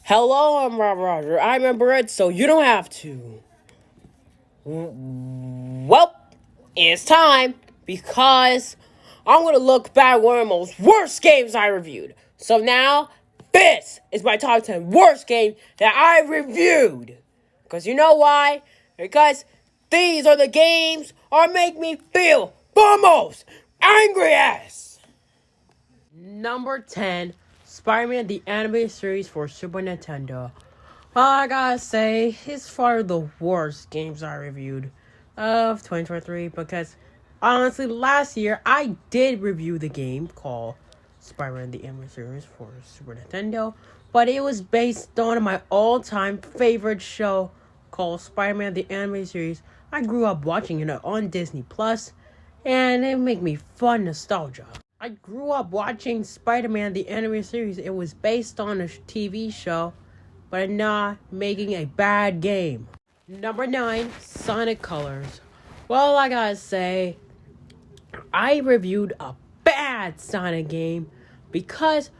Hello, I'm Rob Roger. I remember it, so you don't have to. Well, it's time because I'm gonna look back at one of the most worst games I reviewed. So now, this is my top 10 worst game that I reviewed. Because you know why? Because these are the games that make me feel the most angriest. Number 10, Spider-Man the Animated Series for Super Nintendo. Well, I gotta say, it's one of the worst games I reviewed of 2023 because honestly, last year I did review the game called Spider-Man the Animated Series for Super Nintendo, but it was based on my all-time favorite show called Spider-Man the Animated Series. I grew up watching it on Disney Plus, and it made me fun nostalgia. I grew up watching Spider-Man the Animated Series. It was based on a TV show, but not making a bad game. Number 9, Sonic Colors. Well, I gotta say, I reviewed a bad Sonic game because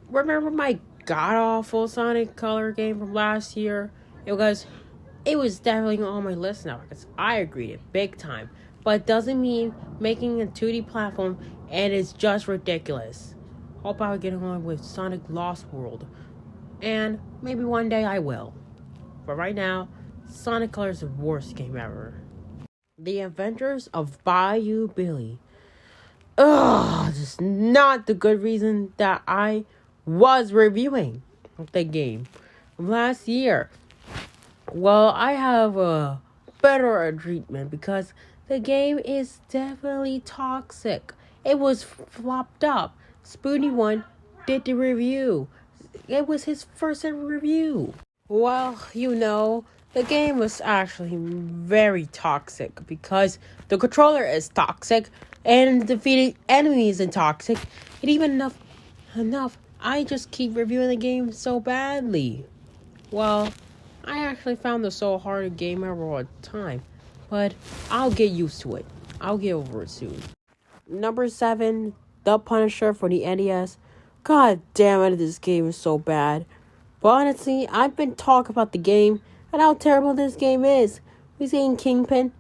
remember my god awful Sonic Color game from last year? It was definitely on my list now because I agreed it big time. But it doesn't mean making a 2D platform and it's just ridiculous. Hope I'll get along with Sonic Lost World. And maybe one day I will. But right now, Sonic Color is the worst game ever. The Adventures of Bayou Billy. Ugh, this is not the good reason that I was reviewing the game from last year. Well, I have a better treatment because the game is definitely toxic. It was flopped up. Spoony One did the review. It was his first ever review. Well, the game was actually very toxic because the controller is toxic and defeating enemies is toxic. And even enough, I just keep reviewing the game so badly. Well, I actually found this so hard a game ever all the time, but I'll get used to it. I'll get over it soon. Number 7, The Punisher for the NES. God damn it, this game is so bad. But honestly, I've been talking about the game and how terrible this game is. We seen Kingpin.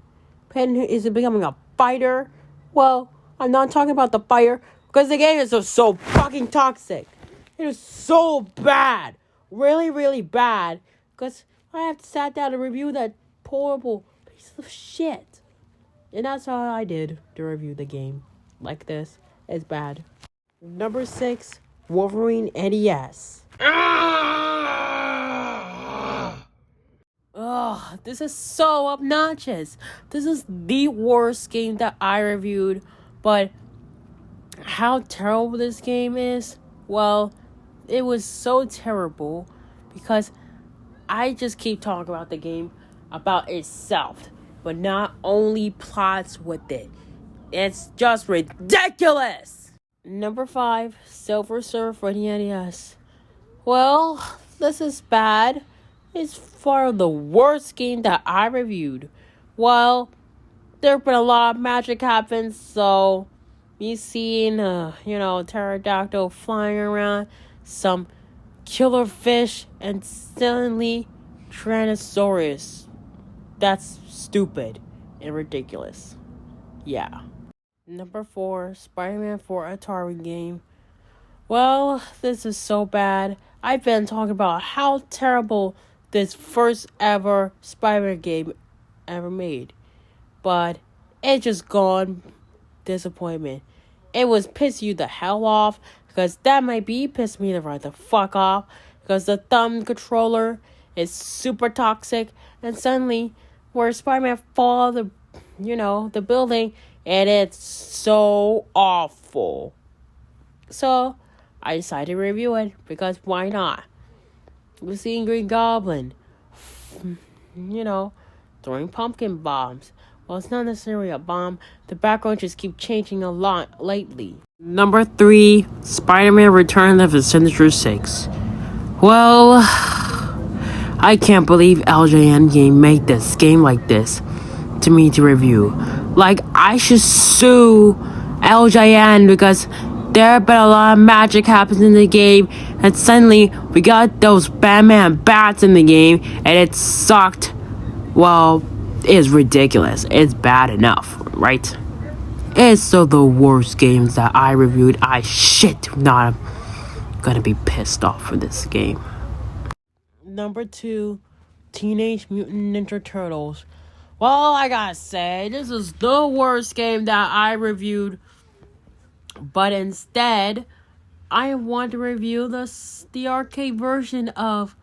Penn is becoming a fighter. Well, I'm not talking about the fighter because the game is so fucking toxic. It is so bad. Really, really bad. Because I have to sat down and review that horrible piece of shit. And that's how I did to review the game. Like this. It's bad. Number 6, Wolverine NES. Ugh, this is so obnoxious. This is the worst game that I reviewed. But how terrible this game is? Well, it was so terrible because I just keep talking about the game about itself, but not only plots with it. It's just ridiculous! Number 5, Silver Surfer for the NES. Well, this is bad. It's far the worst game that I reviewed. Well, there been a lot of magic happens, so you seen, pterodactyl flying around, some killer fish, and suddenly Tyrannosaurus. That's stupid and ridiculous. Yeah. Number 4, Spider-Man for Atari game. Well, this is so bad. I've been talking about how terrible this first ever Spider-Man game ever made. But it just gone disappointment. It was piss you the hell off because that might be piss me right the fuck off because the thumb controller is super toxic and suddenly where Spider-Man fall the building and it's so awful. So I decided to review it because why not? We're seeing Green Goblin, throwing pumpkin bombs. Well, it's not necessarily a bomb. The background just keep changing a lot lately. Number 3, Spider-Man Return of the Sinister Six. Well, I can't believe LJN Game made this game like this to me to review. Like, I should sue LJN because there, but a lot of magic happens in the game, and suddenly we got those Batman bats in the game, and it sucked. Well, it's ridiculous. It's bad enough, right? It's so the worst games that I reviewed. I shit not gonna be pissed off for this game. Number 2, Teenage Mutant Ninja Turtles. Well, I gotta say, this is the worst game that I reviewed. But instead, I want to review the arcade version of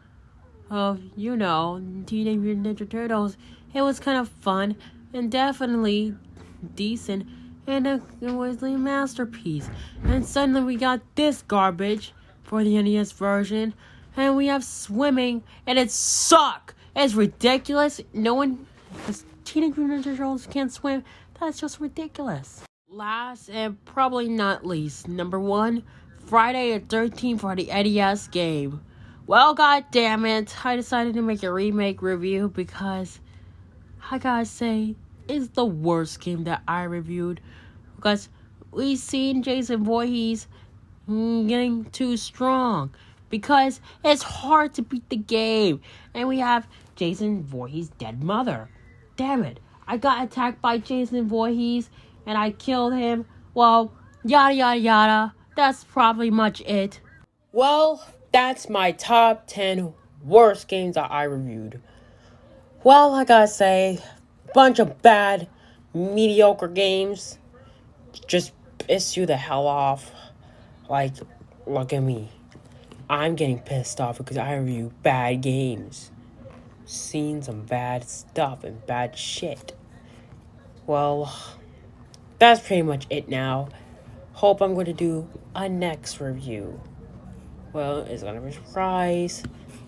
Teenage Mutant Ninja Turtles. It was kind of fun and definitely decent, and it was a masterpiece. And suddenly we got this garbage for the NES version, and we have swimming, and it sucks. It's ridiculous. No one, because Teenage Mutant Ninja Turtles can't swim. That's just ridiculous. Last and probably not least, number 1, Friday the 13th for the NES game. Well, god damn it, I decided to make a remake review because I gotta say, it's the worst game that I reviewed, because we've seen Jason Voorhees getting too strong, because it's hard to beat the game, and we have Jason Voorhees' dead mother. Damn it, I got attacked by Jason Voorhees, and I killed him. Well, yada yada yada, that's probably much it. Well, that's my top 10 worst games that I reviewed. Well, I gotta say, bunch of bad, mediocre games just piss you the hell off. Like, look at me. I'm getting pissed off because I review bad games. Seen some bad stuff and bad shit. Well, that's pretty much it now. Hope I'm going to do a next review. Well, it's gonna be a surprise,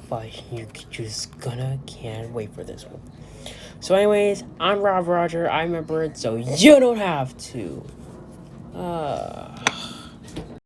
but you just can't wait for this one. So anyways, I'm Rob Roger, I'm a bird, so you don't have to.